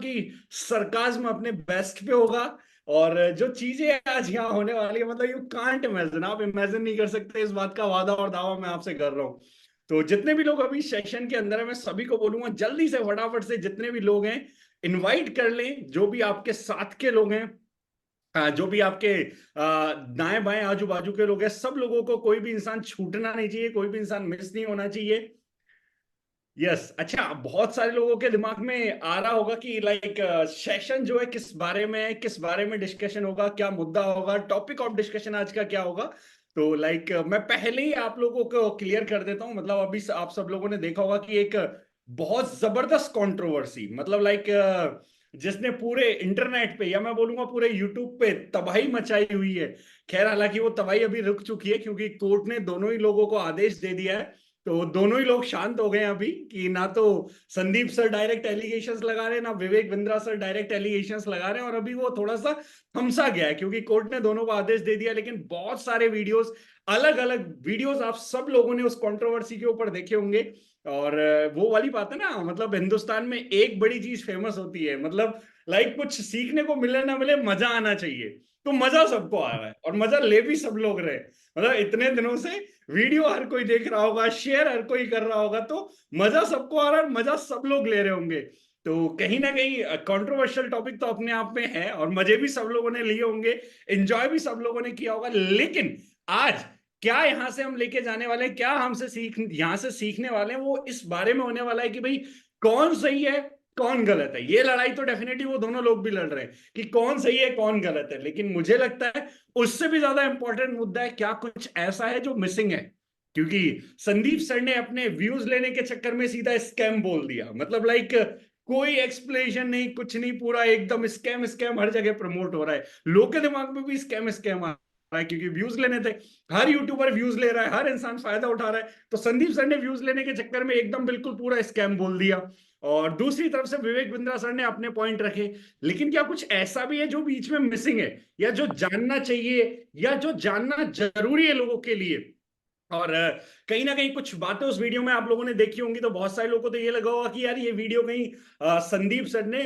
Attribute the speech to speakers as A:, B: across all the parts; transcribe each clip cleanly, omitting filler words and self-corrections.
A: कि सरकाज़्म अपने बेस्ट पे होगा। और जो चीजें आज यहाँ होने वाली है, मतलब यू कांट इमेजिन, आप इमेजिन नहीं कर सकते। इस बात का वादा और दावा मैं आपसे कर रहा हूँ। तो जितने भी लोग अभी सेशन के अंदर है, मैं सभी को बोलूंगा जल्दी से फटाफट से जितने भी लोग हैं इनवाइट कर लें। जो भी आपके साथ के लोग हैं, जो भी आपके दाएं बाएं आजू बाजू के लोग हैं, सब लोगों को, कोई भी इंसान छूटना नहीं चाहिए, कोई भी इंसान मिस नहीं होना चाहिए। यस, अच्छा, बहुत सारे लोगों के दिमाग में आ रहा होगा कि लाइक सेशन जो है किस बारे में है, किस बारे में डिस्कशन होगा, क्या मुद्दा होगा, टॉपिक ऑफ डिस्कशन आज का क्या होगा। तो लाइक मैं पहले ही आप लोगों को क्लियर कर देता हूं। मतलब अभी आप सब लोगों ने देखा होगा कि एक बहुत जबरदस्त कंट्रोवर्सी, मतलब लाइक जिसने पूरे इंटरनेट पे, या मैं बोलूंगा पूरे यूट्यूब पे तबाही मचाई हुई है। खैर, हालांकि वो तबाही अभी रुक चुकी है क्योंकि कोर्ट ने दोनों ही लोगों को आदेश दे दिया है। तो दोनों ही लोग शांत हो गए अभी कि ना तो संदीप सर डायरेक्ट एलिगेशंस लगा रहे हैं, ना Vivek Bindra sir direct allegations लगा रहे हैं। और अभी वो थोड़ा सा थमसा गया है क्योंकि कोर्ट ने दोनों को आदेश दे दिया। लेकिन बहुत सारे वीडियोस, अलग अलग वीडियोस आप सब लोगों ने उस कंट्रोवर्सी के ऊपर देखे होंगे। और वो वाली बात है ना, मतलब हिंदुस्तान में एक बड़ी चीज फेमस होती है, मतलब लाइक कुछ सीखने को मिले ना मिले, मजा आना चाहिए। तो मजा सबको आ रहा है और मजा ले भी सब लोग रहे। मतलब इतने दिनों से वीडियो हर कोई देख रहा होगा, शेयर हर कोई कर रहा होगा, तो मजा सबको आ रहा है, मजा सब लोग ले रहे होंगे। तो कहीं ना कहीं कंट्रोवर्शियल टॉपिक तो अपने आप में है और मजे भी सब लोगों ने लिए होंगे, एंजॉय भी सब लोगों ने किया होगा। लेकिन आज क्या यहां से हम लेके जाने वाले हैं, क्या हमसे यहां से सीखने वाले हैं, वो इस बारे में होने वाला है कि भाई कौन सही है कौन गलत है। ये लड़ाई तो डेफिनेटली वो दोनों लोग भी लड़ रहे हैं कि कौन सही है कौन गलत है। लेकिन मुझे लगता है उससे भी ज्यादा इंपॉर्टेंट मुद्दा है क्या कुछ ऐसा है जो मिसिंग है। क्योंकि संदीप सर ने अपने व्यूज लेने के चक्कर में सीधा स्कैम बोल दिया। मतलब लाइक कोई एक्सप्लेनेशन नहीं, कुछ नहीं, पूरा एकदम स्कैम स्कैम हर जगह प्रमोट हो रहा है। लोग के दिमाग में भी स्कैम स्कैम आ रहा है क्योंकि व्यूज लेने थे। हर यूट्यूबर व्यूज ले रहा है, हर इंसान फायदा उठा रहा है। तो संदीप सर ने व्यूज लेने के चक्कर में एकदम बिल्कुल पूरा स्कैम बोल दिया। और दूसरी तरफ से विवेक बिंद्रा सर ने अपने पॉइंट रखे। लेकिन क्या कुछ ऐसा भी है जो बीच में मिसिंग है, या जो जानना चाहिए, या जो जानना जरूरी है लोगों के लिए। और कहीं ना कहीं कुछ बातें उस वीडियो में आप लोगों ने देखी होंगी, तो बहुत सारे लोगों को तो ये लगा होगा कि यार ये वीडियो कहीं संदीप सर ने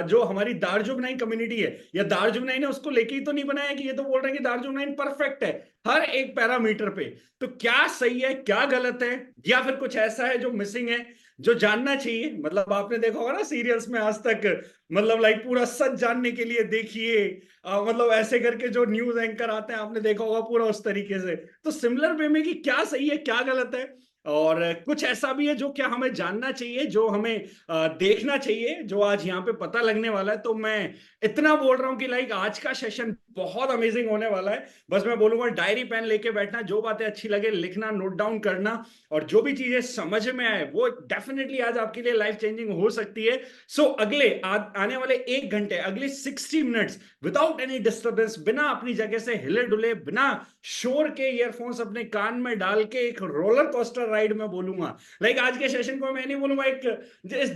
A: जो हमारी दार्जुगनाई कम्युनिटी है या दार्जुगनाई ने उसको लेके ही तो नहीं बनाया, कि ये तो बोल रहे हैं कि दार्जुगनाई परफेक्ट है हर एक पैरामीटर पे। तो क्या सही है क्या गलत है, या फिर कुछ ऐसा है जो मिसिंग है जो जानना चाहिए। मतलब आपने देखा होगा ना सीरियल्स में आज तक, मतलब लाइक पूरा सच जानने के लिए देखिए, मतलब ऐसे करके जो न्यूज एंकर आते हैं, आपने देखा होगा पूरा उस तरीके से। तो सिमिलर वे में कि क्या सही है क्या गलत है, और कुछ ऐसा भी है जो क्या हमें जानना चाहिए, जो हमें देखना चाहिए, जो आज यहाँ पे पता लगने वाला है। तो मैं इतना बोल रहा हूँ कि लाइक आज का सेशन बहुत अमेजिंग होने वाला है। बस मैं बोलूंगा डायरी पेन लेके बैठना, जो बातें अच्छी लगे लिखना, नोट डाउन करना, और जो भी चीजें समझ में आए वो डेफिनेटली आज आपके लिए लाइफ चेंजिंग हो सकती है। सो अगले आने वाले 1 घंटे, अगले 60 मिनट्स, विदाउट एनी डिस्टर्बेंस, बिना अपनी जगह से हिले डुले, बिना शोर के, ईयरफोन्स अपने कान में डाल के एक रोलर कोस्टर राइड में बोलूंगा। लाइक आज के सेशन को मैं नहीं बोलूंगा एक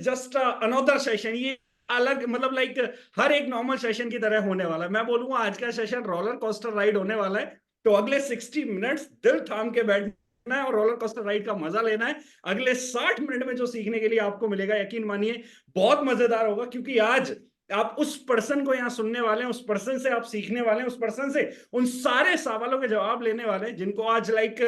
A: जस्ट अनदर सेशन, ये अलग, मतलब लाइक हर एक नॉर्मल सेशन की तरह होने वाला है। मैं बोलूंगा आज का सेशन रोलर कोस्टर राइड होने वाला है। तो अगले 60 मिनट्स दिल थाम के बैठना है और रोलर कोस्टर राइड का मजा लेना है। अगले 60 मिनट में जो सीखने के लिए आपको मिलेगा, यकीन मानिए बहुत मजेदार होगा। क्योंकि आज आप उस पर्सन को यहां सुनने वाले हैं, उस पर्सन से आप सीखने वाले हैं, उस पर्सन से उन सारे सवालों के जवाब लेने वाले हैं जिनको आज लाइक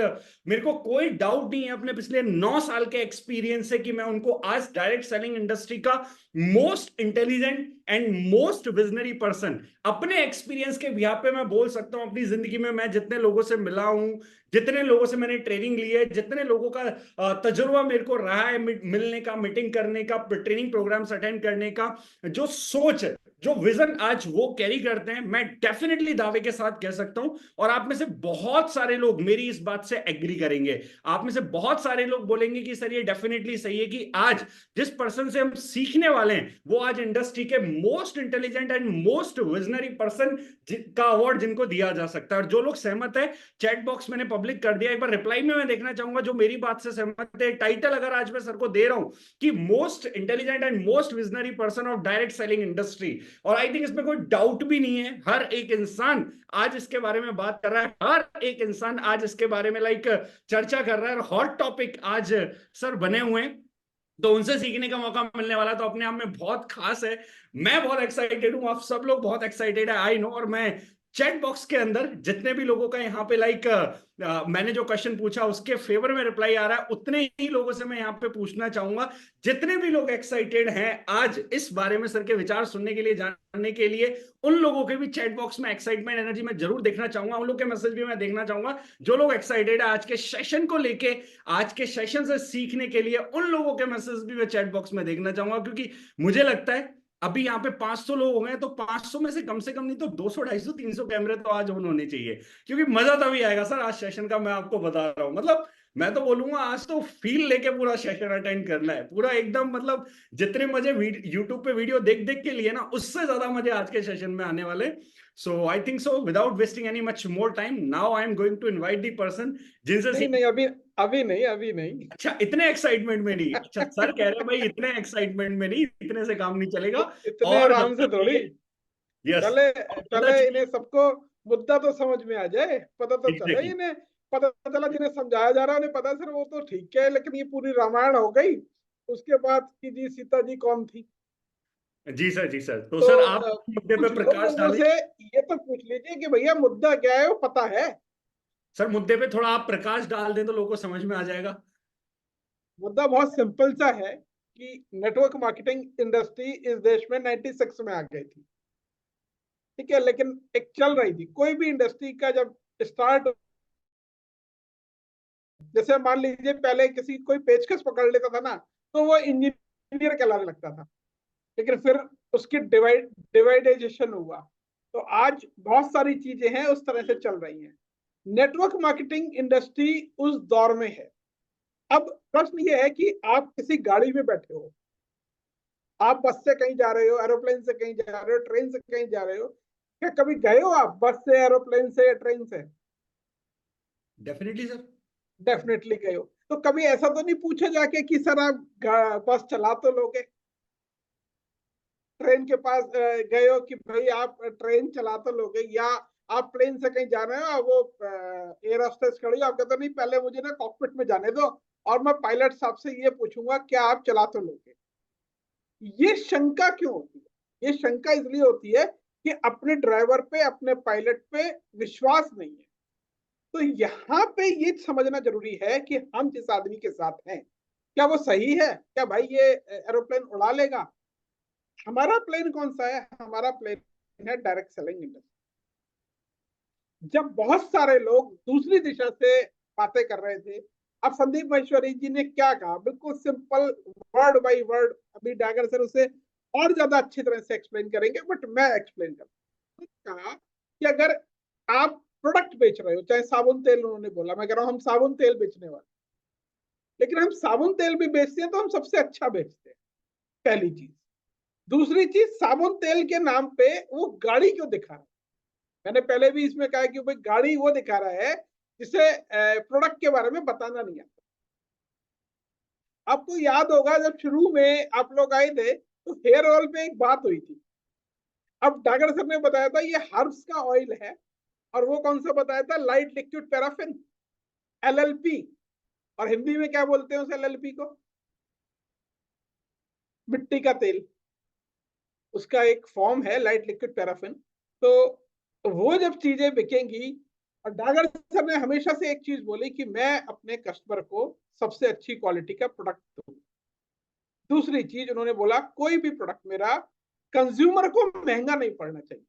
A: मेरे को कोई डाउट नहीं है अपने पिछले 9 साल के एक्सपीरियंस से कि मैं उनको आज डायरेक्ट सेलिंग इंडस्ट्री का most intelligent and most visionary person अपने एक्सपीरियंस के बिहाफ पे मैं बोल सकता हूं। अपनी जिंदगी में मैं जितने लोगों से मिला हूं, जितने लोगों से मैंने ट्रेनिंग ली है, जितने लोगों का तजुर्बा मेरे को रहा है मिलने का, मीटिंग करने का, ट्रेनिंग प्रोग्राम्स अटेंड करने का, जो सोच है, जो विजन आज वो कैरी करते हैं, मैं डेफिनेटली दावे के साथ कह सकता हूं। और आप में से बहुत सारे लोग मेरी इस बात से एग्री करेंगे। आप में से बहुत सारे लोग बोलेंगे कि सर ये डेफिनेटली सही है कि आज जिस पर्सन से हम सीखने वाले हैं वो आज इंडस्ट्री के most intelligent and most visionary person का अवार्ड जिनको दिया जा सकता है। और जो लोग सहमत है, चैट बॉक्स मैंने पब्लिक कर दिया, एक बार रिप्लाई में मैं देखना चाहूंगा जो मेरी बात से सहमत है। टाइटल अगर आज मैं सर को दे रहा हूं कि most intelligent and most visionary person of direct selling industry, और आई थिंक इसमें कोई डाउट भी नहीं है। हर एक इंसान आज इसके बारे में बात कर रहा है, हर एक इंसान आज इसके बारे में लाइक चर्चा कर रहा है, और हॉट टॉपिक आज सर बने हुए हैं। तो उनसे सीखने का मौका मिलने वाला तो अपने आप में बहुत खास है। मैं बहुत एक्साइटेड हूँ, आप सब लोग बहुत एक्साइटेड है, आई नो। और मैं चैट बॉक्स के अंदर जितने भी लोगों का यहाँ पे मैंने जो क्वेश्चन पूछा उसके फेवर में रिप्लाई आ रहा है, उतने ही लोगों से मैं यहाँ पे पूछना चाहूंगा, जितने भी लोग एक्साइटेड हैं आज इस बारे में सर के विचार सुनने के लिए, जानने के लिए, उन लोगों के भी चैट बॉक्स में एक्साइटमेंट एनर्जी मैं जरूर देखना चाहूंगा, उन लोग के मैसेज भी मैं देखना चाहूंगा जो लोग एक्साइटेड है आज के सेशन को लेके, आज के सेशन से सीखने के लिए। उन लोगों के मैसेज भी मैं चैट बॉक्स में देखना चाहूंगा, क्योंकि मुझे लगता है अभी यहाँ पे 500 लोग हो गए, तो 500 में से कम नहीं तो 200 250 300 कैमरे तो आज ऑन होने चाहिए, क्योंकि मजा तभी आएगा सर आज सेशन का। मैं आपको बता रहा हूँ, मतलब मैं तो बोलूंगा आज तो फील लेके पूरा सेशन अटेंड करना है, पूरा एकदम, मतलब जितने मजे यूट्यूब पे वीडियो देख देख के लिए ना, उससे ज्यादा मजे आज के सेशन में आने वाले। So I think so without wasting any much more time, now I am going to invite the person
B: नहीं
A: जिनसे।
B: नहीं, अभी अभी नहीं, अभी नहीं।
A: अच्छा, इतने एक्साइटमेंट में नहीं? अच्छा, सर कह रहे हैं भाई इतने एक्साइटमेंट में नहीं, इतने से काम नहीं चलेगा।
B: इतने
A: और
B: आराम से
A: मतलब
B: थोड़ी।
A: ये, यस,
B: पहले
A: और पता
B: पहले
A: चलिए
B: इन्हें सबको मुद्दा तो समझ में आ जाए, पता तो चले
A: एग्जैक्टली।
B: इन्हें। पता चला जिन्हें समझाया जा रहा है उन्हें पता, सर वो तो ठीक है, लेकिन ये पूरी रामायण हो गई। उसके बाद की जी सीता जी कौन थी?
A: जी सर, जी सर, तो
B: तो
A: सर आप मुद्दे पे
B: कुछ
A: प्रकाश
B: लोगों
A: डालें।
B: से ये तो पूछ लीजिए कि भैया मुद्दा क्या है, वो पता है?
A: सर मुद्दे पे थोड़ा आप प्रकाश डाल दें तो लोगों को समझ में आ जाएगा।
B: मुद्दा बहुत सिंपल सा है कि नेटवर्क मार्केटिंग इंडस्ट्री इस देश में 96 में आ गई थी, ठीक है, लेकिन एक चल रही थी। कोई भी इंडस्ट्री का जब स्टार्ट, जैसे मान लीजिए पहले किसी कोई पेचकस पकड़ लेता था ना, तो वो इंजीनियर कहलाने लगता था, लेकिन फिर उसकी डिवाइडेशन हुआ। तो आज बहुत सारी चीजें हैं उस तरह से चल रही हैं। नेटवर्क मार्केटिंग इंडस्ट्री उस दौर में है। अब प्रश्न ये है कि आप किसी गाड़ी में बैठे हो, आप बस से कहीं जा रहे हो, एरोप्लेन से कहीं जा रहे हो, ट्रेन से कहीं जा रहे हो, क्या कभी गए हो आप बस से, एरोप्लेन से या ट्रेन से?
A: Definitely sir.
B: डेफिनेटली गए हो। तो कभी ऐसा तो नहीं पूछा जाके कि सर आप बस चला तो लोगे? ट्रेन के पास गए हो कि भाई आप ट्रेन चला तो लोगे? या आप प्लेन से कहीं जा रहे हो, वो एयर होस्टेस खड़ी है, आप कहते नहीं पहले मुझे ना कॉकपिट में जाने दो और मैं पायलट साहब से ये पूछूंगा क्या आप चला तो लोगे? ये शंका क्यों होती है? ये शंका इसलिए होती है कि अपने ड्राइवर पे, अपने पायलट पे विश्वास नहीं है। तो यहाँ पे ये समझना जरूरी है कि हम जिस आदमी के साथ हैं, क्या वो सही है? क्या भाई ये एरोप्लेन उड़ा लेगा? हमारा प्लेन कौन सा है? हमारा प्लेन है डायरेक्ट सेलिंग इंडस्ट्री। जब बहुत सारे लोग दूसरी दिशा से बातें कर रहे थे, अब संदीप महेश्वरी जी ने क्या कहा, बिल्कुल सिंपल, वर्ड बाय वर्ड, अभी डागर सर उसे और ज्यादा अच्छी तरह से एक्सप्लेन करेंगे, बट मैं एक्सप्लेन करूंगा। कहा कि अगर आप प्रोडक्ट बेच रहे हो, चाहे साबुन तेल, उन्होंने बोला, मैं कह रहा हूं हम साबुन तेल बेचने वाले, लेकिन हम साबुन तेल भी बेचते हैं तो हम सबसे अच्छा बेचते हैं, पहली चीज। दूसरी चीज, साबुन तेल के नाम पे वो गाड़ी क्यों दिखा रहा है? मैंने पहले भी इसमें कहा कि भाई गाड़ी वो दिखा रहा है जिसे प्रोडक्ट के बारे में बताना नहीं आता। आपको याद होगा जब शुरू में आप लोग आए थे तो हेयर ऑयल पे एक बात हुई थी। अब डागर सर ने बताया था ये हर्ब्स का ऑयल है, और वो कौन सा बताया था? Light liquid paraffin, LLP. और हिंदी में क्या बोलते हैं उस एलएलपी को? मिट्टी का तेल। उसका एक फॉर्म है लाइट लिक्विड पैराफिन। तो वो जब चीजें बिकेंगी, और डागर सर ने हमेशा से एक चीज बोली कि मैं अपने कस्टमर को सबसे अच्छी क्वालिटी का प्रोडक्ट दूं। दूसरी चीज उन्होंने बोला कोई भी प्रोडक्ट मेरा कंज्यूमर को महंगा नहीं पड़ना चाहिए।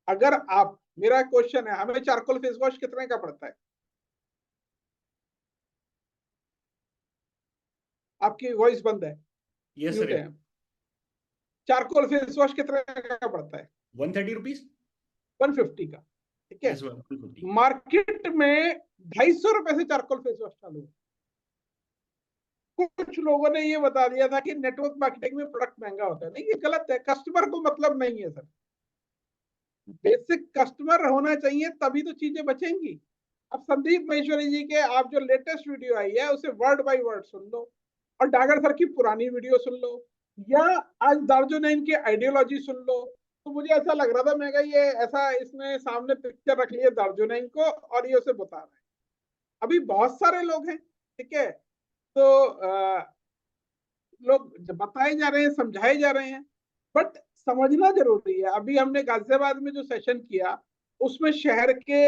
B: अगर आप, मेरा क्वेश्चन है, हमें चारकोल फेस वॉश कितने का पड़ता है? आपकी वॉइस बंद है,
A: यस
B: म्यूट
A: सर।
B: है। चारकोल फेस वॉश कितने का पड़ता है?
A: 130 रुपीज।
B: 150 का, ठीक है।
A: Yes sir, 150।
B: मार्केट में 250 रुपए से चारकोल फेस वॉश चालू है। कुछ लोगों ने ये बता दिया था कि नेटवर्क मार्केटिंग में प्रोडक्ट महंगा होता है। नहीं, ये गलत है, कस्टमर को मतलब नहीं है सर। बेसिक कस्टमर होना चाहिए, तभी तो चीजें बचेंगी। अब संदीप महेश्वरी जी के आप जो लेटेस्ट वीडियो आई है उसे वर्ड बाय वर्ड सुन लो, और डागर सर की पुरानी वीडियो सुन लो, या आज दार्जुनैन की आइडियोलॉजी सुन लो। तो मुझे ऐसा लग रहा था, मैं ये ऐसा इसने सामने पिक्चर रख लिया दार्जुनैन को और ये उसे बता रहा है। अभी बहुत सारे लोग हैं, ठीक है। तो लोग बताए जा रहे हैं, समझाए जा रहे हैं, बट समझना जरूरी है। अभी हमने गाजियाबाद में जो सेशन किया उसमें शहर के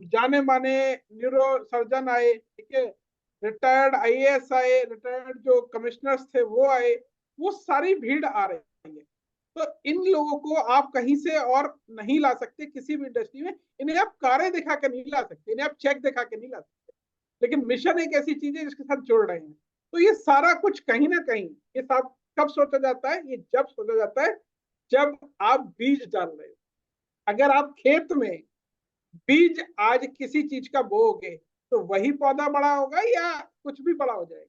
B: जाने माने न्यूरो सर्जन आए, ठीक है, रिटायर्ड आईएएस आए, रिटायर्ड जो कमिश्नर्स थे वो आए, वो सारी भीड़ आ रही है। तो इन लोगों को आप कहीं से और नहीं ला सकते किसी भी इंडस्ट्री में। इन्हें आप कारें दिखा के नहीं ला सकते, इन्हें आप चेक दिखा के नहीं ला सकते, लेकिन मिशन एक ऐसी चीज है जिसके साथ जुड़ रहे हैं। तो ये सारा कुछ कहीं ना कहीं ये सब कब सोचा जाता है? ये जब सोचा जाता है जब आप बीज डाल रहे हो। अगर आप खेत में बीज आज किसी चीज का बोओगे तो वही पौधा बड़ा होगा या कुछ भी बड़ा हो जाएगा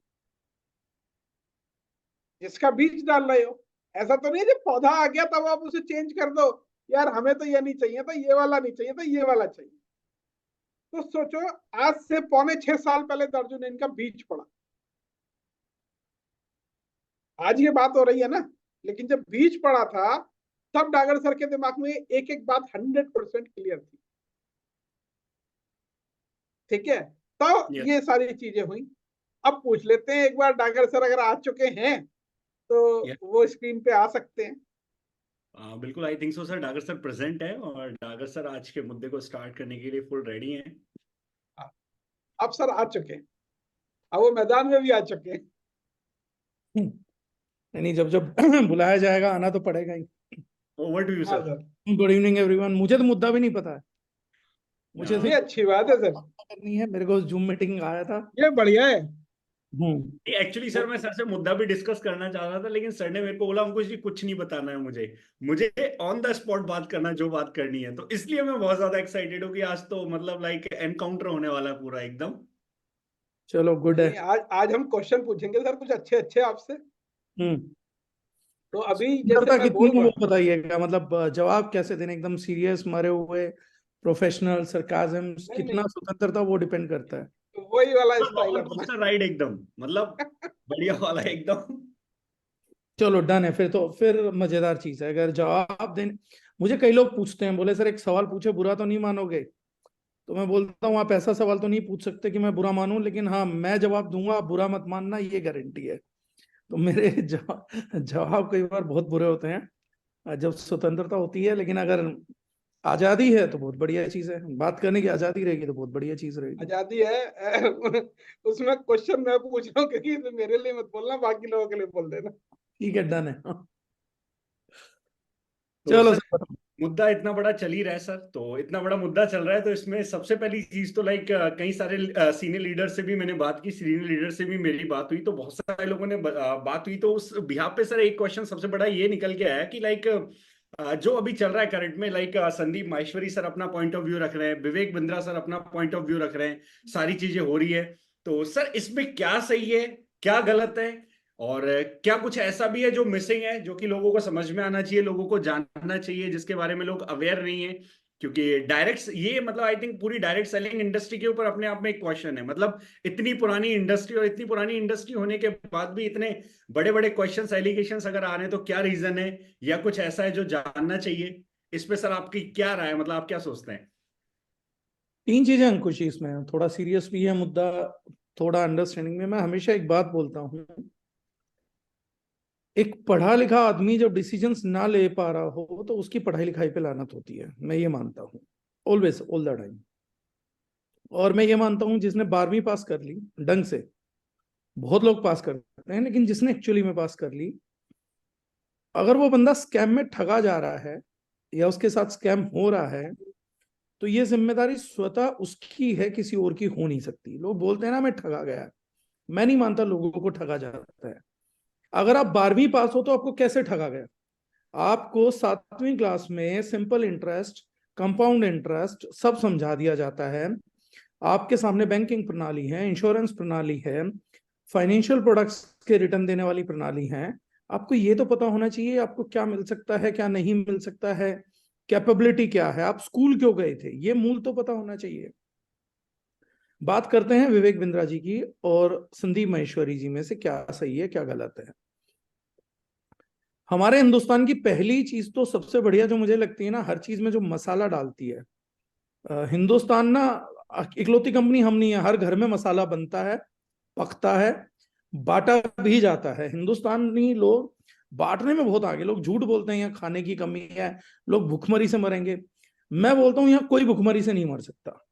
B: जिसका बीज डाल रहे हो। ऐसा तो नहीं जब पौधा आ गया तब आप उसे चेंज कर दो, यार हमें तो ये नहीं चाहिए था, ये वाला नहीं चाहिए था, ये वाला चाहिए। तो सोचो, आज से 5.5 साल पहले अर्जुन इनका बीज पड़ा, आज ये बात हो रही है ना, लेकिन जब बीज पड़ा था तब डागर सर के दिमाग में एक एक बात 100% क्लियर थी, ठीक है। तो
A: Yes.
B: ये सारी चीजें हुई। अब पूछ लेते हैं एक बार, डागर सर अगर आ चुके हैं तो
A: Yes.
B: वो स्क्रीन पे आ सकते हैं।
A: बिल्कुल, आई think so sir. Dagar sir present है और डागर सर आज के मुद्दे को स्टार्ट करने के लिए फुल रेडी हैं।
B: अब सर आ चुके हैं, अब वो मैदान में भी आ चुके हैं।
C: नहीं, जब जब बुलाया जाएगा आना तो पड़ेगा ही।
A: ओवर टू यू
B: हाँ
A: sir.
B: Sir,
C: good evening everyone. मुझे तो मुद्दा भी नहीं पता है, मुझे
A: हाँ।
C: तो
B: ये अच्छी बात है सर,
C: करनी है। मेरे को जूम मीटिंग आया था।
B: ये बढ़िया है।
A: एक्चुअली सर मैं सर से मुद्दा भी डिस्कस करना चाह रहा था, लेकिन सर ने मेरे को बोला हमको कुछ नहीं बताना है, मुझे मुझे ऑन द स्पॉट बात करना, जो बात करनी है। तो इसलिए मैं बहुत ज्यादा एक्साइटेड हूँ कि आज तो मतलब लाइक एनकाउंटर होने वाला है पूरा एकदम।
C: चलो गुड है।
B: आज हम क्वेश्चन पूछेंगे सर कुछ अच्छे अच्छे आपसे। तो अभी जैसे
C: सुंदरता
B: मैं
C: कितनी
B: बोल
C: है
B: रहा
C: वो बताइएगा, मतलब जवाब कैसे देने, एकदम सीरियस मरे हुए, प्रोफेशनल, सरकाजम,
B: नहीं
C: कितना
B: नहीं,
C: स्वतंत्रता वो डिपेंड करता है।
B: तो वही वाला स्टाइल
A: रोलर
B: अपना।
A: कोस्टर राइड एकदम, मतलब बढ़िया वाला एकदम।
C: चलो डन है फिर मजेदार चीज है। अगर जवाब देने, मुझे कई लोग पूछते हैं, बोले सर एक सवाल पूछे बुरा तो नहीं मानोगे? तो मैं बोलता हूँ आप ऐसा सवाल तो नहीं पूछ सकते कि मैं बुरा मानूं, लेकिन हाँ मैं जवाब दूंगा, आप बुरा मत मानना, ये गारंटी है। तो मेरे जवाब कई बार बहुत बुरे होते हैं जब स्वतंत्रता होती है, लेकिन अगर आजादी है तो बहुत बढ़िया चीज है, बात करने की आजादी रहेगी तो बहुत बढ़िया चीज रहेगी।
B: आजादी है उसमें क्वेश्चन मैं पूछ रहा हूँ क्योंकि मेरे लिए मत बोलना, बाकी लोगों के लिए बोल देना।
C: ठीक है, डन है।
A: तो
C: चलो
A: सर
C: सर बताओ।
A: मुद्दा इतना बड़ा चल ही रहा है सर, तो इतना बड़ा मुद्दा चल रहा है, तो इसमें सबसे पहली चीज तो लाइक कई सारे सीनियर लीडर से भी मैंने बात की, सीनियर लीडर से भी मेरी बात हुई, तो बहुत सारे लोगों ने बात हुई। तो उस बिहाफ पे सर एक क्वेश्चन सबसे बड़ा ये निकल के आया कि लाइक जो अभी चल रहा है करंट में, लाइक संदीप माहेश्वरी सर अपना पॉइंट ऑफ व्यू रख रहे हैं, विवेक बिंद्रा सर अपना पॉइंट ऑफ व्यू रख रहे हैं, सारी चीजें हो रही है। तो सर इसमें क्या सही है, क्या गलत है, और क्या कुछ ऐसा भी है जो मिसिंग है, जो कि लोगों को समझ में आना चाहिए, लोगों को जानना चाहिए, जिसके बारे में लोग अवेयर नहीं है? क्योंकि डायरेक्ट ये मतलब आई थिंक पूरी डायरेक्ट सेलिंग इंडस्ट्री के ऊपर अपने आप में एक क्वेश्चन है। मतलब इतनी पुरानी इंडस्ट्री, और इतनी पुरानी इंडस्ट्री होने के बाद भी इतने बड़े बड़े क्वेश्चंस, एलिगेशंस अगर आ रहे हैं, तो क्या रीजन है, या कुछ ऐसा है जो जानना चाहिए? इस पे सर आपकी क्या राय है, मतलब आप क्या सोचते हैं?
C: तीन चीजें अंकुश इसमें, थोड़ा सीरियस भी है मुद्दा, थोड़ा अंडरस्टैंडिंग में। मैं हमेशा एक बात बोलता हूँ, एक पढ़ा लिखा आदमी जब डिसीजंस ना ले पा रहा हो तो उसकी पढ़ाई लिखाई पे लानत होती है, मैं ये मानता हूँ, ऑलवेज, ऑल द टाइम। और मैं ये मानता हूँ जिसने 12वीं पास कर ली ढंग से, बहुत लोग पास करते हैं, लेकिन जिसने एक्चुअली में पास कर ली, अगर वो बंदा स्कैम में ठगा जा रहा है या उसके साथ स्कैम हो रहा है, तो ये जिम्मेदारी स्वतः उसकी है, किसी और की हो नहीं सकती। लोग बोलते हैं ना मैं ठगा गया, मैं नहीं मानता लोगों को ठगा जाता है। अगर आप 12वीं पास हो तो आपको कैसे ठगा गया? आपको 7वीं क्लास में सिंपल इंटरेस्ट, कंपाउंड इंटरेस्ट सब समझा दिया जाता है, आपके सामने बैंकिंग प्रणाली है, इंश्योरेंस प्रणाली है, फाइनेंशियल प्रोडक्ट्स के रिटर्न देने वाली प्रणाली है। आपको ये तो पता होना चाहिए आपको क्या मिल सकता है, क्या नहीं मिल सकता है, कैपेबिलिटी क्या है, आप स्कूल क्यों गए थे, ये मूल तो पता होना चाहिए। बात करते हैं विवेक बिंद्रा जी की और संदीप माहेश्वरी जी में से क्या सही है क्या गलत है। हमारे हिंदुस्तान की पहली चीज तो सबसे बढ़िया जो मुझे लगती है ना, हर चीज में जो मसाला डालती है, हिंदुस्तान ना इकलौती कंपनी हम नहीं है, हर घर में मसाला बनता है, पकता है, बांटा भी जाता है। हिंदुस्तानी लोग बांटने में बहुत आगे, लोग झूठ बोलते हैं यहाँ खाने की कमी है, लोग भूखमरी से मरेंगे। मैं बोलता हूँ यहाँ कोई भूखमरी से नहीं मर सकता।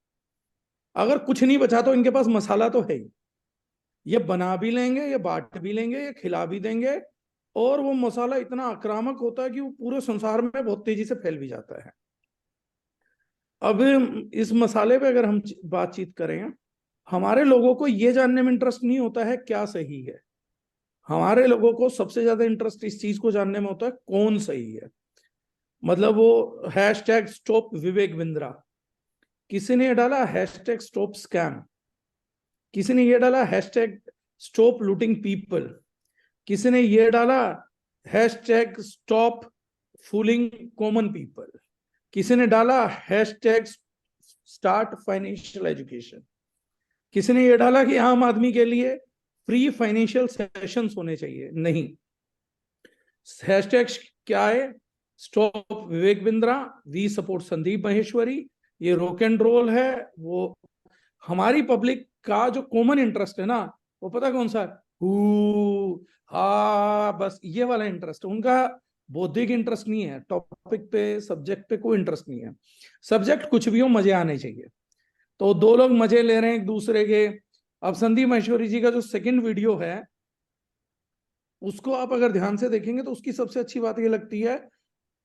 C: अगर कुछ नहीं बचा तो इनके पास मसाला तो है ही, ये बना भी लेंगे, ये बांट भी लेंगे, ये खिला भी देंगे। और वो मसाला इतना आक्रामक होता है कि वो पूरे संसार में बहुत तेजी से फैल भी जाता है। अब इस मसाले पे अगर हम बातचीत करें, हमारे लोगों को ये जानने में इंटरेस्ट नहीं होता है क्या सही है, हमारे लोगों को सबसे ज्यादा इंटरेस्ट इस चीज को जानने में होता है कौन सही है। मतलब वो हैशटैग स्टॉप विवेक बिंद्रा, किसी ने ये डाला हैशटैग स्टॉप स्कैम, किसी ने ये डाला हैशटैग स्टॉप लूटिंग पीपल, किसी ने ये डाला hashtag stop fooling common people, किसी ने डाला हैशटैग स्टार्ट फाइनेंशियल एजुकेशन, किसी ने ये डाला कि आम आदमी के लिए फ्री फाइनेंशियल सेशंस होने चाहिए। नहीं, हैशटैग क्या है? Stop Vivek Bindra, we support Sandeep Maheshwari. ये रॉक एंड रोल है। वो हमारी पब्लिक का जो कॉमन इंटरेस्ट है ना, वो पता कौन सा है? हा, बस ये वाला इंटरेस्ट है उनका। बौद्धिक इंटरेस्ट नहीं है, टॉपिक पे सब्जेक्ट पे कोई इंटरेस्ट नहीं है। सब्जेक्ट कुछ भी हो, मजे आने चाहिए। तो दो लोग मजे ले रहे हैं एक दूसरे के। अब संदीप माहेश्वरी जी का जो सेकंड वीडियो है, उसको आप अगर ध्यान से देखेंगे तो उसकी सबसे अच्छी बात ये लगती है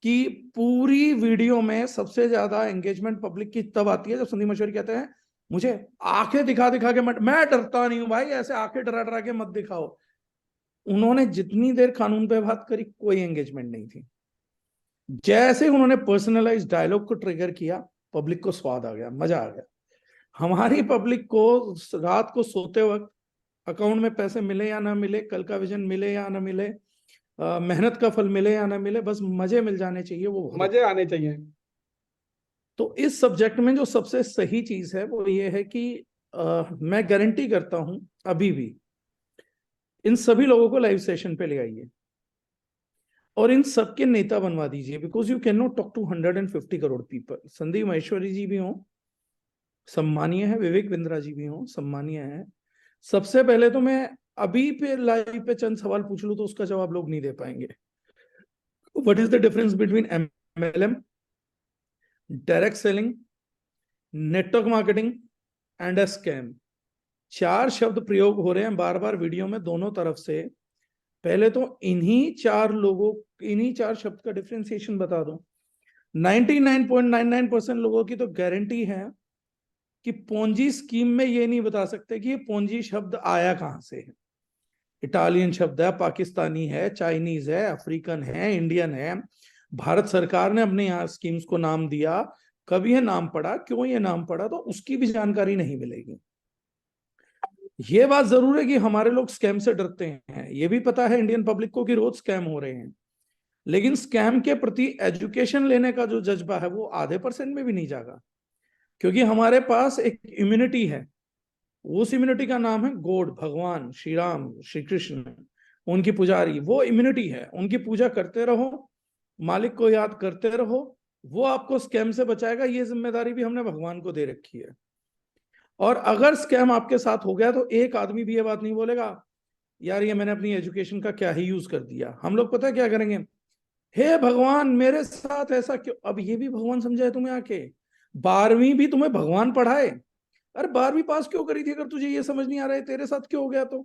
C: कि पूरी वीडियो में सबसे ज्यादा एंगेजमेंट पब्लिक की तब आती है जब संदीप माहेश्वरी कहते हैं मुझे आंखें दिखा दिखा के मत, मैं डरता नहीं हूं भाई, ऐसे आंखें डरा डरा के मत दिखाओ। उन्होंने जितनी देर कानून पे बात करी कोई एंगेजमेंट नहीं थी। जैसे उन्होंने पर्सनलाइज डायलॉग को ट्रिगर किया, पब्लिक को स्वाद आ गया, मजा आ गया। हमारी पब्लिक को रात को सोते वक्त अकाउंट में पैसे मिले या ना मिले, कल का विजन मिले या ना मिले, मेहनत का फल मिले या ना मिले, बस मजे मिल जाने चाहिए, वो बहुत
B: मजे आने चाहिए।
C: तो इस सब्जेक्ट में जो सबसे सही चीज है वो ये है कि मैं गारंटी करता हूं अभी भी इन सभी लोगों को लाइव सेशन पे ले आइए और इन सबके नेता बनवा दीजिए, because you can not talk to 150 crore people. Sandeep Maheshwari ji भी हों, सम्मानीय है, विवेक बिंद्रा जी भी हों, सम्मानीय है। सबसे पहले तो मैं अभी पे लाइव पे चंद सवाल पूछ लूं तो उसका जवाब लोग नहीं दे पाएंगे। What is the difference between MLM, direct selling, network marketing and a scam? चार शब्द प्रयोग हो रहे हैं बार बार वीडियो में दोनों तरफ से। पहले तो इन्हीं चार शब्द का डिफरेंशिएशन बता दो। 99.99% लोगों की तो गारंटी है कि पोंजी स्कीम में ये नहीं बता सकते कि ये पोंजी शब्द आया कहां से है। इटालियन शब्द है, पाकिस्तानी है, चाइनीज है, अफ्रीकन है, इंडियन है। भारत सरकार ने अपने यहाँ स्कीम्स को नाम दिया, कब ये नाम पड़ा, क्यों ये नाम पड़ा, तो उसकी भी जानकारी नहीं मिलेगी। ये बात जरूर है कि हमारे लोग स्कैम से डरते हैं, ये भी पता है इंडियन पब्लिक को कि रोज स्कैम हो रहे हैं, लेकिन स्कैम के प्रति एजुकेशन लेने का जो जज्बा है वो आधे % में भी नहीं जागा। क्योंकि हमारे पास एक इम्यूनिटी है, उस इम्यूनिटी का नाम है गॉड, भगवान श्री राम, श्री कृष्ण, उनकी पुजारी। वो इम्यूनिटी है, उनकी पूजा करते रहो, मालिक को याद करते रहो, वो आपको स्कैम से बचाएगा। ये जिम्मेदारी भी हमने भगवान को दे रखी है। और अगर स्कैम आपके साथ हो गया तो एक आदमी भी ये बात नहीं बोलेगा यार ये मैंने अपनी एजुकेशन का क्या ही यूज कर दिया। हम लोग पता है क्या करेंगे? हे भगवान मेरे साथ ऐसा क्यों? अब ये भी भगवान समझाए तुम्हें आके? 12वीं भी तुम्हें भगवान पढ़ाए? अरे 12वीं पास क्यों करी थी अगर तुझे ये समझ नहीं आ रहा है तेरे साथ क्यों हो गया? तो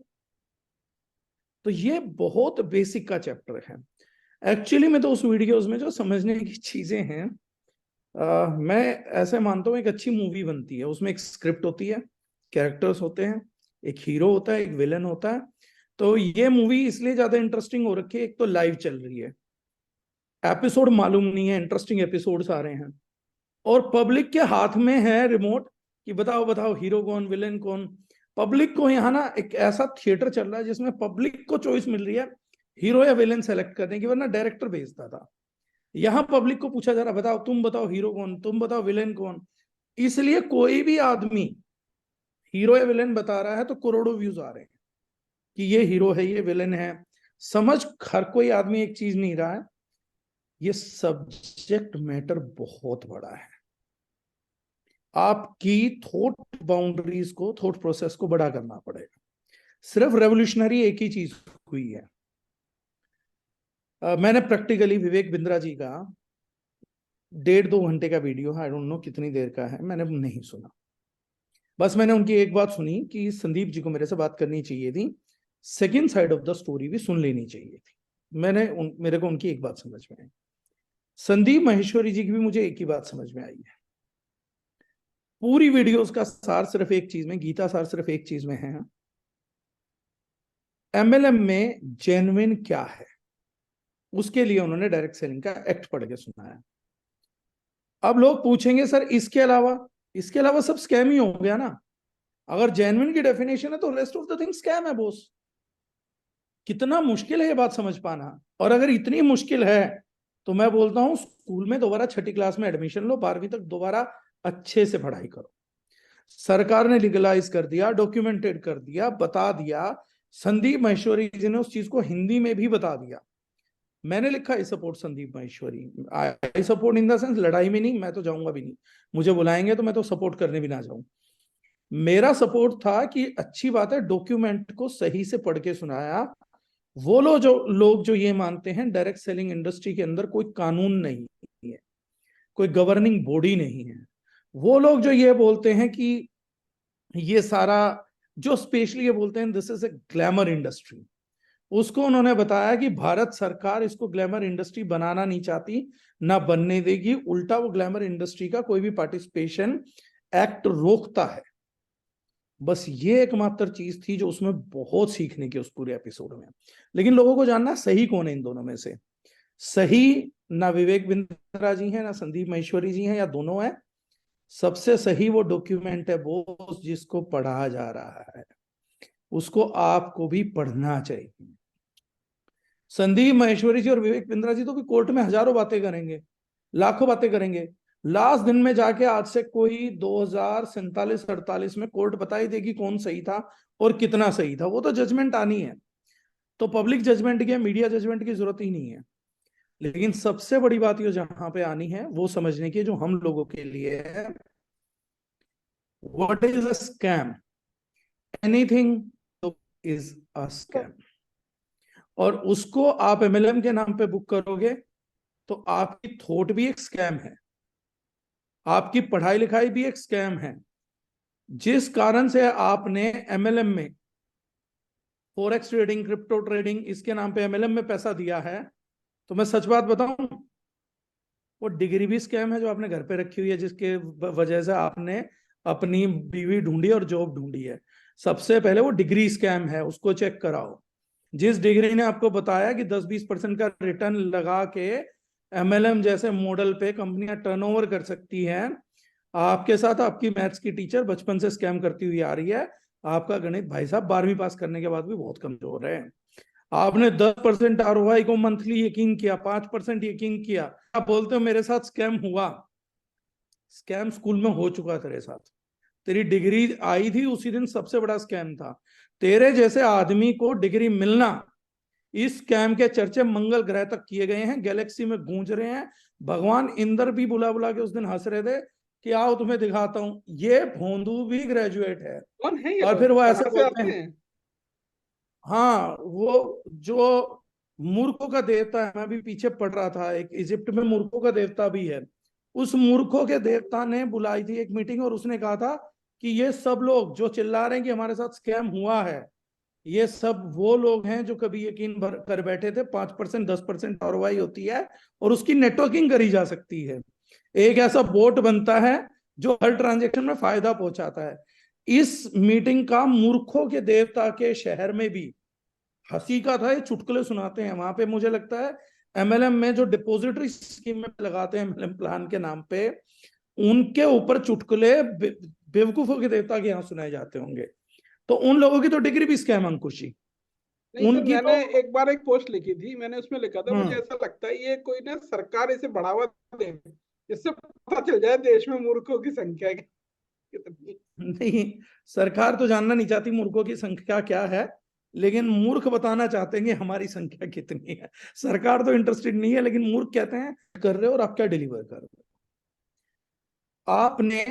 C: ये बहुत बेसिक का चैप्टर है एक्चुअली में। तो उस वीडियोस में जो समझने की चीजें हैं, मैं ऐसे मानता हूँ एक अच्छी मूवी बनती है, उसमें एक स्क्रिप्ट होती है, कैरेक्टर्स होते हैं, एक हीरो होता है, एक विलन होता है। तो ये मूवी इसलिए ज्यादा इंटरेस्टिंग हो रखी है, एक तो लाइव चल रही है, एपिसोड मालूम नहीं है, इंटरेस्टिंग एपिसोड्स आ रहे हैं, और पब्लिक के हाथ में है रिमोट कि बताओ बताओ हीरो कौन, विलेन कौन। पब्लिक को यहाँ ना एक ऐसा थिएटर चल रहा है जिसमें पब्लिक को चॉइस मिल रही है हीरो या विलेन सेलेक्ट करने की, वरना डायरेक्टर भेजता था। यहाँ पब्लिक को पूछा जा रहा बताओ, तुम बताओ हीरो कौन, तुम बताओ विलेन कौन। इसलिए कोई भी आदमी हीरो या विलेन बता रहा है तो करोड़ों व्यूज आ रहे हैं कि ये हीरो है, ये विलेन है। समझ हर कोई आदमी एक चीज नहीं रहा है, ये सब्जेक्ट मैटर बहुत बड़ा है। आपकी थॉट बाउंड्रीज को, थॉट प्रोसेस को बड़ा करना पड़ेगा। सिर्फ रेवोल्यूशनरी एक ही चीज हुई है। मैंने प्रैक्टिकली विवेक बिंद्रा जी का 1.5-2 घंटे का वीडियो है, आई डोंट नो कितनी देर का है, मैंने नहीं सुना। बस मैंने उनकी एक बात सुनी कि संदीप जी को मेरे से बात करनी चाहिए थी, second side of the story भी सुन लेनी चाहिए थी। मेरे को उनकी एक बात समझ में आई। संदीप माहेश्वरी जी की भी मुझे एक ही बात समझ में आई है। पूरी वीडियोस का सार सिर्फ एक चीज में, गीता सार सिर्फ एक चीज में है, एमएलएम में जेन्युइन क्या है, उसके लिए उन्होंने डायरेक्ट सेलिंग का एक्ट पढ़ के सुनाया। अब लोग पूछेंगे सर इसके अलावा सब स्कैम ही हो गया ना। अगर जेन्युइन की डेफिनेशन है तो rest of the thing scam है बॉस। कितना मुश्किल है ये बात समझ पाना। और अगर इतनी मुश्किल है तो मैं बोलता हूं स्कूल में दोबारा 6ठी क्लास में एडमिशन लो, 12वीं तक दोबारा अच्छे से पढ़ाई करो। सरकार ने लीगलाइज कर दिया, डॉक्यूमेंटेड कर दिया, बता दिया। संदीप माहेश्वरी जी ने उस चीज को हिंदी में भी बता दिया। मैंने लिखा I support Sandeep Maheshwari, I support in the sense लड़ाई में नहीं, मैं तो जाऊंगा भी नहीं, मुझे बुलाएंगे तो मैं तो सपोर्ट करने भी ना जाऊं। मेरा सपोर्ट था कि अच्छी बात है, डॉक्यूमेंट को सही से पढ़ के सुनाया। वो लोग जो ये मानते हैं डायरेक्ट सेलिंग इंडस्ट्री के अंदर कोई कानून नहीं है, कोई गवर्निंग बॉडी नहीं है, वो लोग जो ये बोलते हैं कि ये सारा जो स्पेशली ये बोलते हैं this is a glamour industry, उसको उन्होंने बताया कि भारत सरकार इसको ग्लैमर इंडस्ट्री बनाना नहीं चाहती, ना बनने देगी। उल्टा वो ग्लैमर इंडस्ट्री का कोई भी पार्टिसिपेशन एक्ट रोकता है। बस ये एकमात्र चीज थी जो उसमें बहुत सीखने की उस पूरे एपिसोड में। लेकिन लोगों को जानना सही कौन है इन दोनों में से। सही ना विवेक बिंद्रा जी हैं, ना संदीप माहेश्वरी जी हैं, या दोनों है। सबसे सही वो डॉक्यूमेंट है वो जिसको पढ़ा जा रहा है, उसको आपको भी पढ़ना चाहिए। संदीप माहेश्वरी जी और विवेक बिंद्रा जी तो भी कोर्ट में हजारों बातें करेंगे, लाखों बातें करेंगे। लास्ट दिन में जाके आज से कोई 2047-48 में कोर्ट बता ही देगी कौन सही था और कितना सही था। वो तो जजमेंट आनी है, तो पब्लिक जजमेंट की, मीडिया जजमेंट की जरूरत ही नहीं है। लेकिन सबसे बड़ी बात ये जहां पे आनी है वो समझने की जो हम लोगों के लिए है, what is a scam. Anything is a scam. और उसको आप एमएलएम के नाम पे बुक करोगे तो आपकी थॉट भी एक स्कैम है, आपकी पढ़ाई लिखाई भी एक स्कैम है। जिस कारण से आपने एमएलएम में फॉरेक्स ट्रेडिंग, क्रिप्टो ट्रेडिंग, इसके नाम पे एमएलएम में पैसा दिया है, तो मैं सच बात बताऊं, वो डिग्री भी स्कैम है जो आपने घर पे रखी हुई है, जिसके वजह से आपने अपनी बीवी ढूंढी और जॉब ढूंढी है। सबसे पहले वो डिग्री स्कैम है, उसको चेक कराओ। जिस डिग्री ने आपको बताया कि 10-20% का रिटर्न लगा के एमएलएम जैसे मॉडल पे कंपनियां टर्नओवर कर सकती हैं, आपके साथ आपकी मैथ्स की टीचर बचपन से स्कैम करती हुई आ रही है। आपका गणित भाई साहब 12वीं पास करने के बाद भी बहुत कमजोर है। आपने 10% आरओआई को मंथली यकीन किया, 5% यकीन किया, आप बोलते हो मेरे साथ स्कैम हुआ। स्कैम स्कूल में हो चुका तेरे साथ, तेरी डिग्री आई थी उसी दिन सबसे बड़ा स्कैम था। तेरे जैसे आदमी को डिग्री मिलना, इस स्कैम के चर्चे मंगल ग्रह तक किए गए हैं, गैलेक्सी में गूंज रहे हैं। भगवान इंद्र भी बुला बुला के उस दिन हंस रहे थे कि आओ तुम्हें दिखाता हूं, ये भोंदू भी ग्रेजुएट है।
B: कौन है ये
C: और
B: लोग,
C: फिर वो ऐसे
B: कहाँ से
C: बोलते
B: आते
C: हैं,
B: हैं?
C: हाँ वो जो मूर्खों का देवता है, मैं अभी पीछे पढ़ रहा था, एक इजिप्ट में मूर्खों का देवता भी है। उस मूर्खों के देवता ने बुलाई थी एक मीटिंग और उसने कहा था कि ये सब लोग जो चिल्ला रहे हैं कि हमारे साथ स्कैम हुआ है, ये सब वो लोग हैं जो कभी यकीन कर बैठे थे 5% 10% आरओआई होती है और उसकी नेटवर्किंग करी जा सकती है। एक ऐसा बोट बनता है जो हर ट्रांजेक्शन में फायदा पहुंचाता है। इस मीटिंग का मूर्खों के देवता के शहर में भी हंसी का था, ये चुटकुले सुनाते हैं वहां पे। मुझे लगता है एमएलएम में जो डिपॉजिटरी स्कीम में लगाते हैं एमएलएम प्लान के नाम पे, उनके ऊपर चुटकुले बेवकूफों के देवता के यहाँ सुनाए जाते होंगे। तो उन लोगों की तो डिग्री भी स्कैम अंकुश जी,
B: नहीं सर,
C: उनकी
B: मैंने
C: तो
B: एक बार एक पोस्ट लिखी थी, मैंने उसमें लिखा था मुझे ऐसा लगता है ये कोई ना सरकार इसे बढ़ावा दे, जिससे पता चल जाए देश में मूर्खों की संख्या कितनी।
C: नहीं, सरकार तो जानना नहीं चाहती मूर्खों की संख्या क्या है, लेकिन मूर्ख बताना चाहते हैं कि हमारी संख्या कितनी है। सरकार तो इंटरेस्टेड नहीं है, लेकिन मूर्ख कहते हैं कर रहे हो और आप क्या डिलीवर कर रहे हो। आपने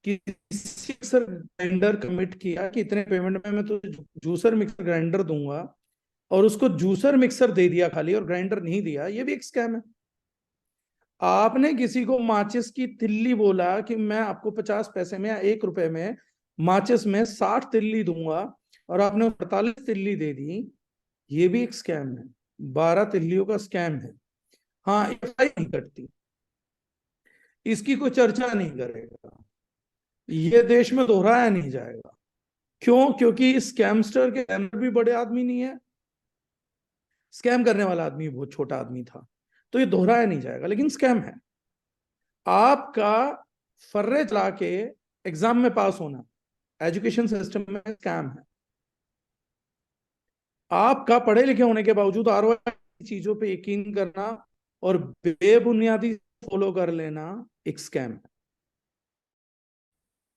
C: किसी सर ग्राइंडर कमिट किया कि इतने पेमेंट में मैं तो जूसर मिक्सर ग्राइंडर दूंगा, और उसको जूसर मिक्सर दे दिया खाली और ग्राइंडर नहीं दिया, ये भी एक स्कैम है। आपने किसी को माचिस की तिल्ली बोला कि मैं आपको 50 पैसे में या 1 रुपए में माचिस में 60 तिल्ली दूंगा, और आपने 48 तिल्ली दे दी, ये भी एक स्कैम है। 12 तिल्लियों का स्कैम है। हाँ, एफआई नहीं कटती, इसकी कोई चर्चा नहीं करेगा, ये देश में दोहराया नहीं जाएगा। क्यों? क्योंकि स्कैमस्टर के अंदर भी बड़े आदमी नहीं है, स्कैम करने वाला आदमी बहुत छोटा आदमी था, तो ये दोहराया नहीं जाएगा। लेकिन स्कैम है। आपका फर्रे चला के एग्जाम में पास होना एजुकेशन सिस्टम में स्कैम है। आपका पढ़े लिखे होने के बावजूद आरओआई चीजों पे यकीन करना और बेबुनियादी फॉलो कर लेना एक स्कैम है।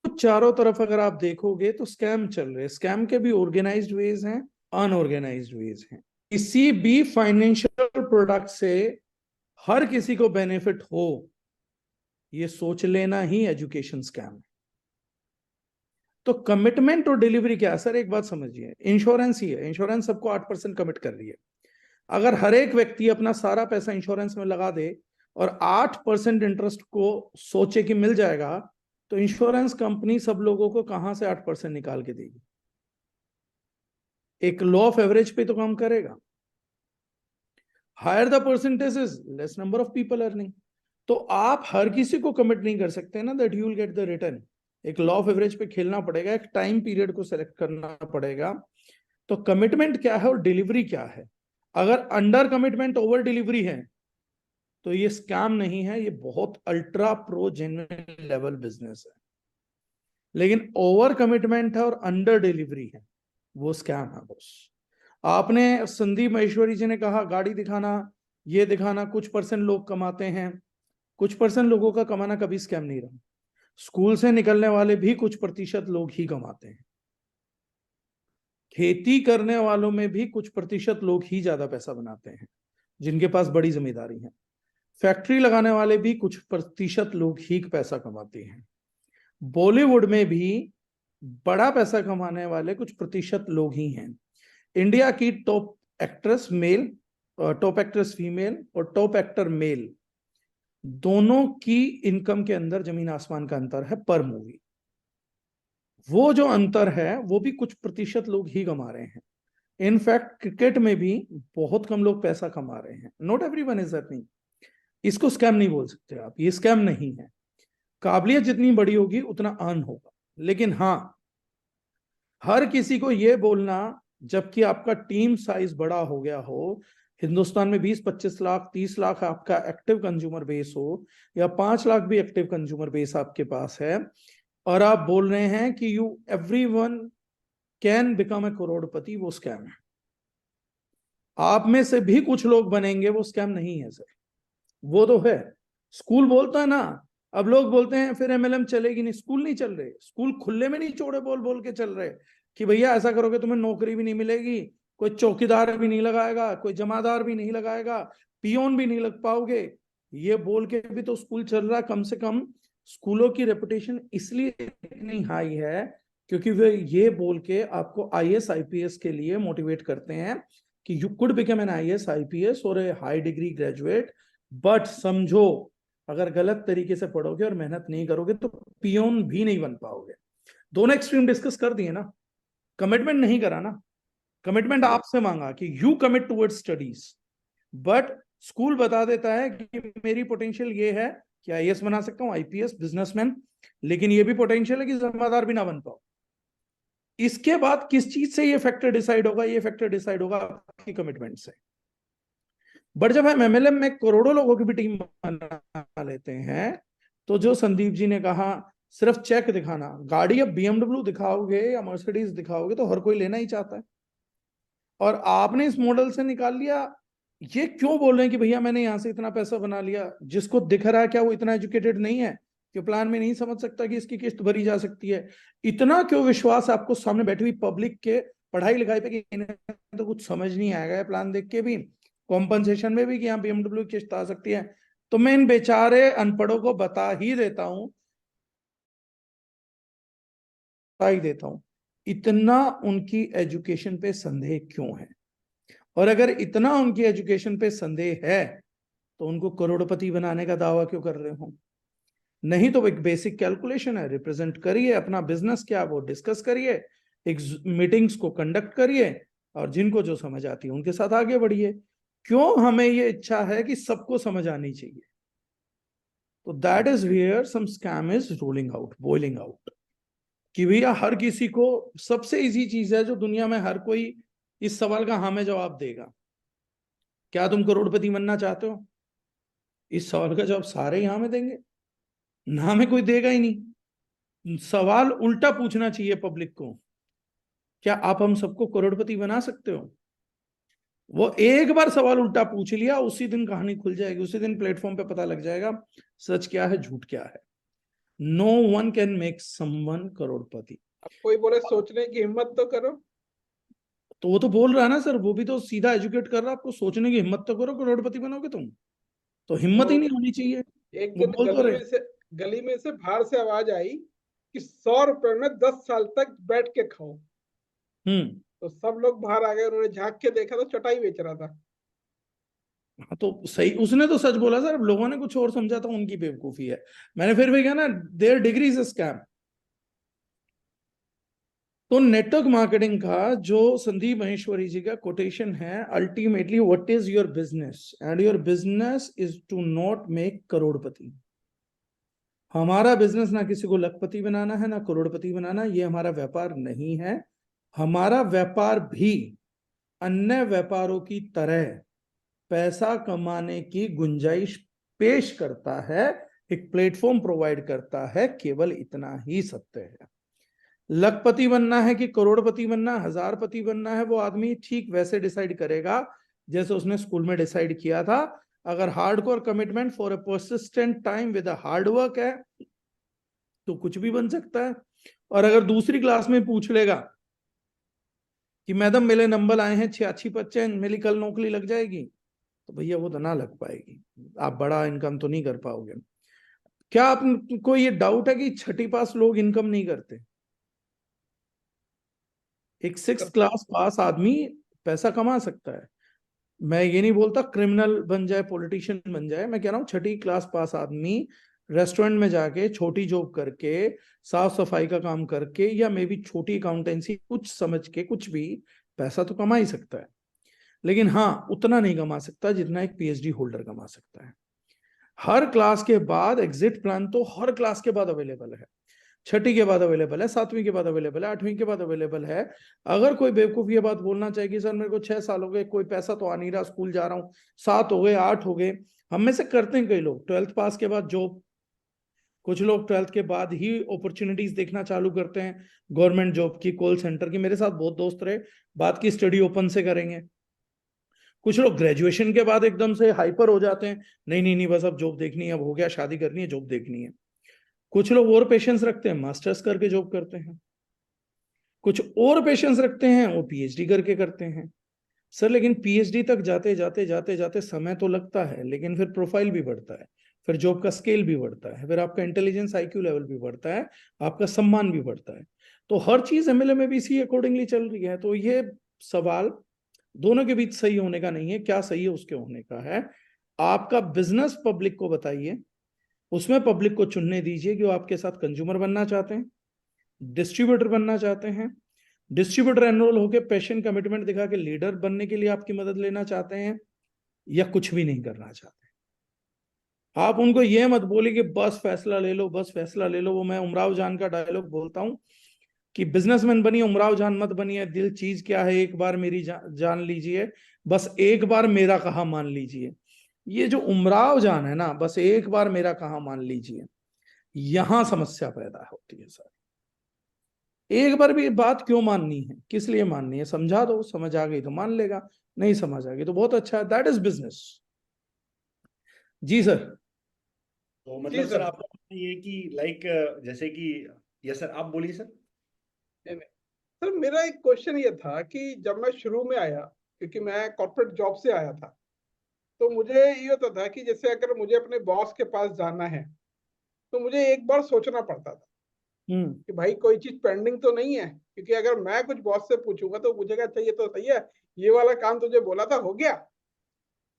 C: तो चारों तरफ अगर आप देखोगे तो स्कैम चल रहे हैं। स्कैम के भी ऑर्गेनाइज्ड वेज हैं, अनऑर्गेनाइज्ड वेज हैं। किसी भी फाइनेंशियल प्रोडक्ट से हर किसी को बेनिफिट हो, ये सोच लेना ही एजुकेशन स्कैम है। तो कमिटमेंट और डिलीवरी क्या है सर? एक बात समझिए, इंश्योरेंस ही है। इंश्योरेंस सबको 8% कमिट कर रही है। अगर हर एक व्यक्ति अपना सारा पैसा इंश्योरेंस में लगा दे और 8% इंटरेस्ट को सोचे कि मिल जाएगा, तो इंश्योरेंस कंपनी सब लोगों को कहां से 8% निकाल के देगी? एक लॉ ऑफ एवरेज पे तो काम करेगा। Higher the percentage is less number of people earning. तो आप हर किसी को कमिट नहीं कर सकते ना that you will get the return. एक लॉ ऑफ एवरेज पे खेलना पड़ेगा, एक टाइम पीरियड को सेलेक्ट करना पड़ेगा। तो कमिटमेंट क्या है और डिलीवरी क्या है? अगर अंडर कमिटमेंट ओवर डिलीवरी है तो ये स्कैम नहीं है, ये बहुत ultra pro genuine level business है। लेकिन ओवर कमिटमेंट है और अंडर डिलीवरी है, वो स्कैम है बॉस। आपने संदीप महेश्वरी जी ने कहा गाड़ी दिखाना, ये दिखाना, कुछ परसेंट लोग कमाते हैं। कुछ परसेंट लोगों का कमाना कभी स्कैम नहीं रहा। स्कूल से निकलने वाले भी कुछ प्रतिशत लोग ही कमाते हैं। खेती करने वालों में भी कुछ प्रतिशत लोग ही ज्यादा पैसा बनाते हैं, जिनके पास बड़ी जिम्मेदारी है। फैक्ट्री लगाने वाले भी कुछ प्रतिशत लोग ही पैसा कमाते हैं। बॉलीवुड में भी बड़ा पैसा कमाने वाले कुछ प्रतिशत लोग ही हैं। इंडिया की top actress male, top actress female और टॉप एक्टर मेल, दोनों की इनकम के अंदर जमीन आसमान का अंतर है पर मूवी। वो जो अंतर है वो भी कुछ प्रतिशत लोग ही कमा रहे हैं। इनफैक्ट क्रिकेट में भी बहुत कम लोग पैसा कमा रहे हैं। Not everyone is earning. इसको स्कैम नहीं बोल सकते आप, ये स्कैम नहीं है। काबिलियत जितनी बड़ी होगी उतना अर्न होगा। लेकिन हाँ, हर किसी को ये बोलना, जबकि आपका टीम साइज बड़ा हो गया हो, हिंदुस्तान में 20-25 लाख 30 लाख आपका एक्टिव कंज्यूमर बेस हो, या 5 लाख भी एक्टिव कंज्यूमर बेस आपके पास है, और आप बोल रहे हैं कि you everyone can become a crorepati, वो स्कैम है। आप में से भी कुछ लोग बनेंगे, वो स्कैम नहीं है सर, वो तो है। स्कूल बोलता है ना, अब लोग बोलते हैं फिर एमएलएम चलेगी नहीं। स्कूल नहीं चल रहे, स्कूल खुले में नहीं चौड़े बोल बोल के चल रहे कि भैया ऐसा करोगे तुम्हें नौकरी भी नहीं मिलेगी, कोई चौकीदार भी नहीं लगाएगा, कोई जमादार भी नहीं लगाएगा, पियोन भी नहीं लग पाओगे। ये बोल के भी तो स्कूल चल रहा है। कम से कम स्कूलों की रेपुटेशन इसलिए इतनी हाई है क्योंकि वे ये बोल के आपको आईएएस आईपीएस के लिए मोटिवेट करते हैं कि you could become an IAS IPS और ए हाई डिग्री ग्रेजुएट, बट समझो अगर गलत तरीके से पढ़ोगे और मेहनत नहीं करोगे तो पियोन भी नहीं बन पाओगे। दोनों एक्सट्रीम डिस्कस कर दिए ना, कमिटमेंट नहीं करा ना। कमिटमेंट आपसे मांगा कि you commit towards studies, but school बता देता है कि मेरी पोटेंशियल ये है कि आईएएस बना सकता हूँ, आईपीएस, बिजनेसमैन, लेकिन ये भी पोटेंशियल है कि जमादार भी ना बन पाओ। इसके बाद किस चीज से ये फैक्टर डिसाइड होगा? ये फैक्टर डिसाइड होगा आपकी कमिटमेंट से। बट जब हम एमएलएम में करोड़ों लोगों की भी टीम बना लेते हैं, तो जो संदीप जी ने कहा सिर्फ चेक दिखाना, गाड़ी अब बीएमडब्ल्यू दिखाओगे या मर्सिडीज दिखाओगे तो हर कोई लेना ही चाहता है। और आपने इस मॉडल से निकाल लिया। ये क्यों बोल रहे हैं कि भैया मैंने यहां से इतना पैसा बना लिया? जिसको दिख रहा है क्या वो इतना एजुकेटेड नहीं है कि प्लान में नहीं समझ सकता कि इसकी किस्त भरी जा सकती है? इतना क्यों विश्वास आपको सामने बैठी हुई पब्लिक के पढ़ाई लिखाई पे कि इन्हें तो कुछ समझ नहीं आएगा प्लान देख के भी, कॉम्पनसेशन में भी कि यहाँ बीएमडब्ल्यू की किस्त आ सकती है? तो मैं इन बेचारे अनपढ़ों को बता ही देता हूं ही देता हूं, इतना उनकी एजुकेशन पे संदेह क्यों है? और अगर इतना उनकी एजुकेशन पे संदेह है तो उनको करोड़पति बनाने का दावा क्यों कर रहे हो? नहीं तो एक बेसिक कैलकुलेशन है, रिप्रेजेंट करिए अपना बिजनेस क्या वो डिस्कस करिए, एक मीटिंग्स को कंडक्ट करिए और जिनको जो समझ आती है उनके साथ आगे बढ़िए। क्यों हमें ये इच्छा है कि सबको समझ आनी चाहिए? तो that is where some scam is rolling out, boiling out, कि भैया हर किसी को, सबसे इजी चीज है जो दुनिया में हर कोई इस सवाल का हाँ में जवाब देगा, क्या तुम करोड़पति बनना चाहते हो? इस सवाल का जवाब सारे ही हाँ में देंगे, ना में कोई देगा ही नहीं। सवाल उल्टा पूछना चाहिए पब्लिक को, क्या आप हम सबको करोड़पति बना सकते हो? वो एक बार सवाल उल्टा पूछ लिया, उसी दिन कहानी खुल जाएगी, उसी दिन प्लेटफॉर्म पे पता लग जाएगा सच क्या है झूठ क्या है। No one can make someone crorepati.
B: अब कोई बोले सोचने की हिम्मत तो करो,
C: तो वो तो बोल रहा है ना सर, वो भी तो सीधा एजुकेट कर रहा है आपको, सोचने की हिम्मत तो करो, करोड़पति बनोगे तुम। तो हिम्मत ही
B: तो
C: नहीं होनी चाहिए।
B: एक
C: वो
B: दिन
C: बोल तो रहे।
B: गली में से बाहर से आवाज आई कि 100 रुपए में 10 साल तक बैठ के खाओ।
C: हम्म।
B: तो सब लोग बाहर आ गए, उन्होंने झांक के देखा तो चटाई बेच रहा था।
C: हाँ तो सही, उसने तो सच बोला सर, अब लोगों ने कुछ और समझा था, उनकी बेवकूफी है। मैंने फिर भी कहा ना, देयर डिग्री इज स्कैम। तो नेटवर्क मार्केटिंग का जो संदीप महेश्वरी जी का कोटेशन है, ultimately what is your business and your business is to not make crorepati. हमारा बिजनेस ना किसी को लखपति बनाना है ना करोड़पति बनाना, ये हमारा व्यापार नहीं है। हमारा व्यापार भी अन्य व्यापारों की तरह पैसा कमाने की गुंजाइश पेश करता है, एक प्लेटफॉर्म प्रोवाइड करता है, केवल इतना ही सत्य है। लखपति बनना है कि करोड़पति बनना, हजारपति बनना है, वो आदमी ठीक वैसे डिसाइड करेगा जैसे उसने स्कूल में डिसाइड किया था। अगर hardcore commitment for a persistent time with a hard work है तो कुछ भी बन सकता है। और अगर दूसरी क्लास में पूछ लेगा कि मैडम मेरे नंबर आए हैं 86-85, मेरी कल नौकरी लग जाएगी, तो भैया वो तो ना लग पाएगी, आप बड़ा इनकम तो नहीं कर पाओगे। क्या आपको ये डाउट है कि छठी पास लोग इनकम नहीं करते? एक 6th क्लास पास आदमी पैसा कमा सकता है। मैं ये नहीं बोलता क्रिमिनल बन जाए, पॉलिटिशियन बन जाए, मैं कह रहा हूँ छठी क्लास पास आदमी रेस्टोरेंट में जाके छोटी जॉब करके, साफ सफाई का काम करके, या मे बी छोटी अकाउंटेंसी कुछ समझ के कुछ भी पैसा तो कमा ही सकता है। लेकिन हाँ, उतना नहीं कमा सकता जितना एक पीएचडी होल्डर कमा सकता है। हर क्लास के बाद एग्जिट प्लान तो हर क्लास के बाद अवेलेबल है, छठी के बाद अवेलेबल है, 7वीं के बाद अवेलेबल है, 8वीं के बाद अवेलेबल है। अगर कोई बेवकूफ ये बात बोलना चाहे कि सर मेरे को 6 साल हो गए, कोई पैसा तो आ नहीं रहा, स्कूल जा रहा हूँ, 7 हो गए, 8 हो गए, हम में से करते हैं कई लोग 12th पास के बाद जॉब, कुछ लोग 12th के बाद ही अपॉर्चुनिटीज देखना चालू करते हैं गवर्नमेंट जॉब की, कॉल सेंटर की। मेरे साथ बहुत दोस्त रहे, बात की स्टडी ओपन से करेंगे। कुछ लोग ग्रेजुएशन के बाद एकदम से हाइपर हो जाते हैं, नहीं नहीं नहीं बस अब जॉब देखनी है, अब हो गया, शादी करनी है, जॉब देखनी है। कुछ लोग और पेशेंस रखते हैं, मास्टर्स करके जॉब करते हैं। कुछ और पेशेंस रखते हैं, वो पीएचडी करके करते हैं। सर लेकिन पीएचडी तक जाते जाते जाते जाते समय तो लगता है, लेकिन फिर प्रोफाइल भी बढ़ता है, फिर जॉब का स्केल भी बढ़ता है, फिर आपका इंटेलिजेंस आईक्यू लेवल भी बढ़ता है, आपका सम्मान भी बढ़ता है। तो हर चीज एमएलए में भी इसी अकॉर्डिंगली चल रही है। तो ये सवाल दोनों के बीच सही होने का नहीं है, क्या सही है उसके होने का है। आपका बिजनेस पब्लिक को बताइए, उसमें पब्लिक को चुनने दीजिए कि वो आपके साथ कंज्यूमर बनना चाहते हैं, डिस्ट्रीब्यूटर बनना चाहते हैं, डिस्ट्रीब्यूटर एनरोल होकर पैशन कमिटमेंट दिखा के लीडर बनने के लिए आपकी मदद लेना चाहते हैं, या कुछ भी नहीं करना चाहते। आप उनको ये मत बोलिए कि बस फैसला ले लो, बस फैसला ले लो। वो मैं उमराव जान का डायलॉग बोलता हूं कि बिजनेसमैन बनिए, उमराव जान मत बनिए। दिल चीज क्या है, एक बार मेरी जान लीजिए, बस एक बार मेरा कहा मान लीजिए। ये जो उमराव जान है ना, बस एक बार मेरा कहा मान लीजिए, यहां समस्या पैदा होती है सर। एक बार भी बात क्यों माननी है, किस लिए माननी है, समझा दो, समझ आ गई तो मान लेगा, नहीं समझ आ गई तो बहुत अच्छा है, दैट इज बिजनेस। जी सर।
A: तो
B: जी
A: मतलब सर
B: सर।
A: आपका ये कि लाइक जैसे कि, यस सर आप बोलिए सर।
B: नहीं, नहीं। सर मेरा एक क्वेश्चन ये था कि जब मैं शुरू में आया, क्योंकि मैं कॉर्पोरेट जॉब से आया था, तो मुझे ये होता था कि जैसे अगर मुझे अपने बॉस के पास जाना है तो मुझे एक बार सोचना पड़ता था कि भाई कोई चीज पेंडिंग तो नहीं है, क्योंकि अगर मैं कुछ बॉस से पूछूंगा तो पूछेगा अच्छा ये तो सही है, ये वाला काम तुझे बोला था हो गया।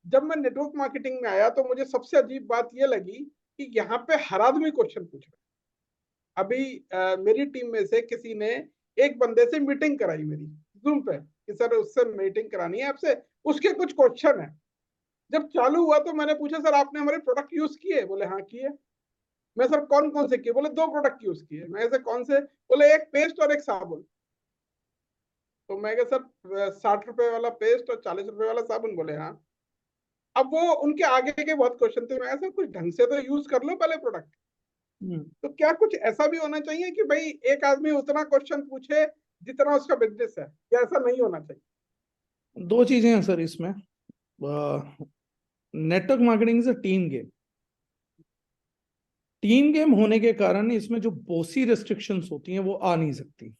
B: जब मैं नेटवर्क मार्केटिंग में आया तो मुझे सबसे अजीब बात ये लगी कि यहाँ पे हर आदमी क्वेश्चन पूछ रहा है। अभी मेरी टीम में से किसी ने एक बंदे से मीटिंग कराई मेरी जूम पे कि सर उससे मीटिंग करानी है आपसे, उसके कुछ क्वेश्चन है। जब चालू हुआ तो मैंने पूछा सर आपने हमारे प्रोडक्ट यूज किए? बोले हाँ किए। मैं सर कौन कौन से किए? बोले 2 प्रोडक्ट यूज किए। मैं ऐसे कौन से? बोले एक पेस्ट और एक साबुन। तो मैं कहा सर 60 रुपए वाला पेस्ट और 40 रुपए वाला साबुन? बोले हाँ। अब वो उनके आगे के बहुत क्वेश्चन थे। मैं ऐसा कुछ ढंग से तो यूज कर लो पहले प्रोडक्ट। तो क्या कुछ ऐसा भी होना चाहिए कि भाई एक आदमी उतना क्वेश्चन पूछे जितना उसका बिजनेस है, या ऐसा नहीं होना चाहिए?
C: 2 चीजें हैं सर इसमें। Network marketing is a team game. Team game होने के कारण इसमें जो बॉसी रेस्ट्रिक्शंस होती हैं वो आ नहीं सकती,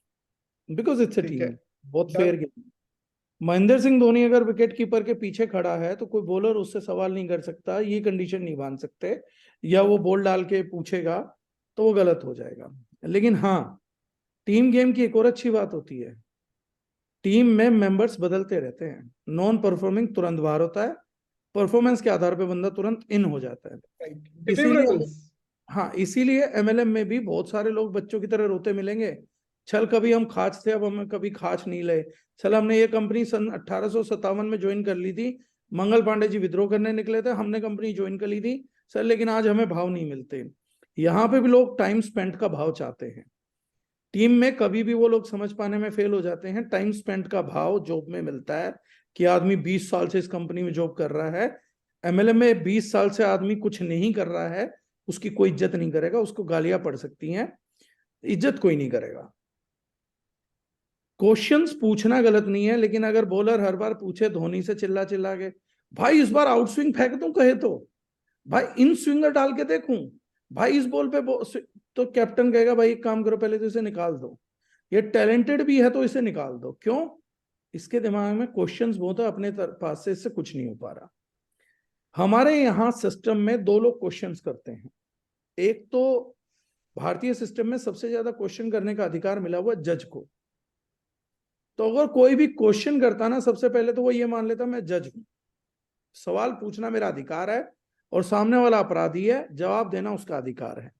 C: बिकॉज इट्स अ
B: ठीक
C: टीम।
B: है,
C: बहुत
B: done.
C: Fair game. Mahendra Singh Dhoni अगर विकेट कीपर के पीछे खड़ा है तो कोई बॉलर उससे सवाल नहीं कर सकता, ये कंडीशन नहीं बांध सकते, या वो बॉल डाल के पूछेगा तो वो गलत हो जाएगा। लेकिन हाँ, टीम गेम की एक और अच्छी बात होती है, टीम में मेंबर्स बदलते रहते हैं। नॉन परफॉर्मिंग तुरंत बाहर होता है, परफॉर्मेंस के आधार पे बंदा तुरंत इन हो जाता है। इसीलिए,
B: डिलिवरेबल्स।
C: हाँ, इसीलिए एमएलएम में भी बहुत सारे लोग बच्चों की तरह रोते मिलेंगे। चल कभी हम खाच थे, अब हमें कभी खाच नहीं ले। चल हमने ये कंपनी सन 1857 में ज्वाइन कर ली थी, मंगल पांडे जी विद्रोह करने निकले थे, हमने कंपनी ज्वाइन कर ली थी सर, लेकिन आज हमें भाव नहीं मिलते। यहाँ पे भी लोग टाइम स्पेंड का भाव चाहते हैं। टीम में कभी भी वो लोग समझ पाने में फेल हो जाते हैं, टाइम स्पेंड का भाव जॉब में मिलता है कि आदमी 20 साल से इस कंपनी में जॉब कर रहा है। एमएलएम में 20 साल से आदमी कुछ नहीं कर रहा है, उसकी कोई इज्जत नहीं करेगा, उसको गालियां पड़ सकती हैं, इज्जत कोई नहीं करेगा। क्वेश्चंस पूछना गलत नहीं है, लेकिन अगर बॉलर हर बार पूछे धोनी से चिल्ला चिल्ला के, भाई इस बार आउट स्विंग फेंक दूं कहे तो, भाई इन स्विंगर डाल के देखूं, भाई इस बॉल पे तो कैप्टन कहेगा भाई एक काम करो पहले तो इसे निकाल दो, ये टैलेंटेड भी है तो इसे निकाल दो। क्यों? इसके दिमाग में क्वेश्चंस बहुत है, अपने पास से इससे कुछ नहीं हो पा रहा। हमारे यहाँ सिस्टम में 2 लोग क्वेश्चंस करते हैं। एक तो भारतीय सिस्टम में सबसे ज्यादा क्वेश्चन करने का अधिकार मिला हुआ जज को। तो अगर कोई भी क्वेश्चन करता ना, सबसे पहले तो वो ये मान लेता मैं जज हूं, सवाल पूछना मेरा अधिकार है, और सामने वाला अपराधी है, जवाब देना उसका अधिकार है।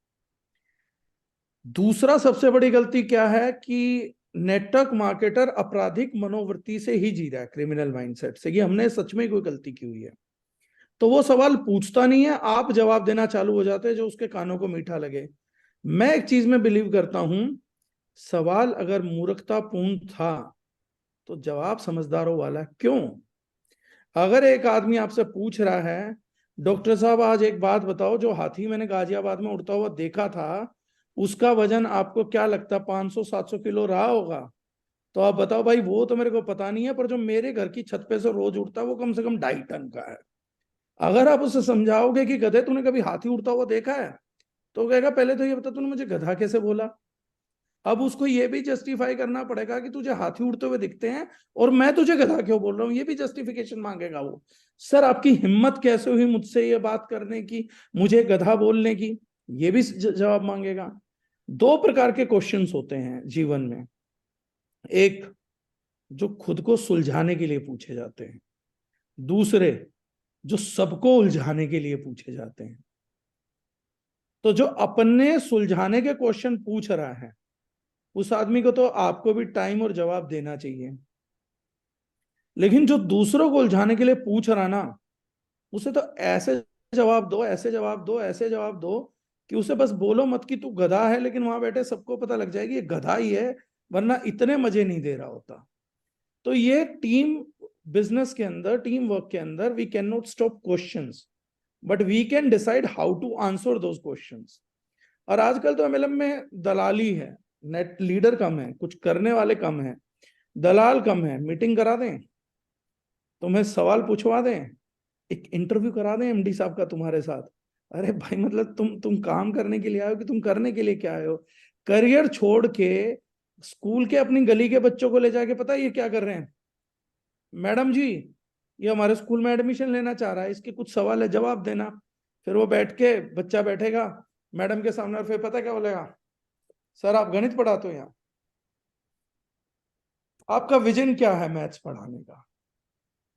C: दूसरा सबसे बड़ी गलती क्या है कि नेटवर्क मार्केटर आपराधिक मनोवृत्ति से ही जी रहा है, क्रिमिनल माइंडसेट से, ये हमने सच में कोई गलती की हुई है। तो वो सवाल पूछता नहीं है, आप जवाब देना चालू हो जाते हैं जो उसके कानों को मीठा लगे। मैं एक चीज में बिलीव करता हूं, सवाल अगर मूर्खतापूर्ण था तो जवाब समझदारों वाला क्यों? अगर एक आदमी आपसे पूछ रहा है, डॉक्टर साहब आज एक बात बताओ, जो हाथी मैंने गाजियाबाद में उड़ता हुआ देखा था उसका वजन आपको क्या लगता 500-700 किलो रहा होगा? तो आप बताओ भाई, वो तो मेरे को पता नहीं है, पर जो मेरे घर की छत पे से रोज उड़ता है वो कम से कम 2.5 टन का है। अगर आप उसे समझाओगे कि गधे तूने कभी हाथी उड़ता हुआ देखा है, तो कहेगा पहले तो ये बता तूने मुझे गधा कैसे बोला। अब उसको ये भी जस्टिफाई करना पड़ेगा कि तुझे हाथी उड़ते हुए दिखते हैं और मैं तुझे गधा क्यों बोल रहा हूं, ये भी जस्टिफिकेशन मांगेगा वो। सर आपकी हिम्मत कैसे हुई मुझसे ये बात करने की, मुझे गधा बोलने की, ये भी जवाब मांगेगा। 2 प्रकार के क्वेश्चंस होते हैं जीवन में, एक जो खुद को सुलझाने के लिए पूछे जाते हैं, दूसरे जो सबको उलझाने के लिए पूछे जाते हैं। तो जो अपने सुलझाने के क्वेश्चन पूछ रहा है उस आदमी को तो आपको भी टाइम और जवाब देना चाहिए, लेकिन जो दूसरों को उलझाने के लिए पूछ रहा ना, उसे तो ऐसे जवाब दो, ऐसे जवाब दो, ऐसे जवाब दो कि उसे बस बोलो मत कि तू गधा है, लेकिन वहां बैठे सबको पता लग जाएगी ये गधा ही है, वरना इतने मजे नहीं दे रहा होता। तो ये टीम बिजनेस के अंदर, टीम वर्क के अंदर, we can not stop questions, but we can decide how to answer those questions. और आजकल तो एमएलएम में दलाली है, नेट लीडर कम है, कुछ करने वाले कम है, दलाल कम है। मीटिंग करा दें, तुम्हें सवाल पूछवा दें, एक इंटरव्यू करा दें एमडी साहब का तुम्हारे साथ। अरे भाई मतलब तुम काम करने के लिए आए हो कि तुम करने के लिए क्या आए हो? करियर छोड़ के स्कूल के अपनी गली के बच्चों को ले जाके, पता है ये क्या कर रहे हैं? मैडम जी ये हमारे स्कूल में एडमिशन लेना चाह रहा है, इसके कुछ सवाल है जवाब देना। फिर वो बैठ के, बच्चा बैठेगा मैडम के सामने, और फिर पता क्या बोलेगा, सर आप गणित पढ़ाते हो यहाँ, आपका विजन क्या है मैथ्स पढ़ाने का?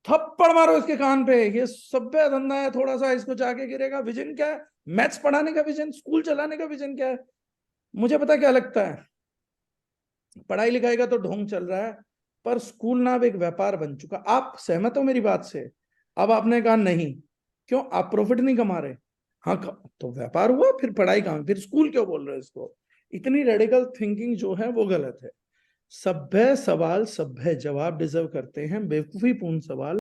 C: थप्पड़ मारो इसके कान पे, ये सभ्य धंधा है, थोड़ा सा इसको जाके गिरेगा। विजन क्या है मैथ्स पढ़ाने का? विजन स्कूल चलाने का विजन क्या है? मुझे पता क्या लगता है, पढ़ाई लिखाई का तो ढोंग चल रहा है, पर स्कूल ना अब एक व्यापार बन चुका। आप सहमत हो मेरी बात से? अब आपने कहा नहीं, क्यों? आप प्रॉफिट नहीं कमा रहे? हाँ तो व्यापार हुआ, फिर पढ़ाई कहाँ, फिर स्कूल क्यों बोल रहे हो इसको? इतनी रेडिकल थिंकिंग जो है वो गलत है। सभ्य सवाल सभ्य जवाब डिजर्व करते हैं, बेवकूफी पूर्ण सवाल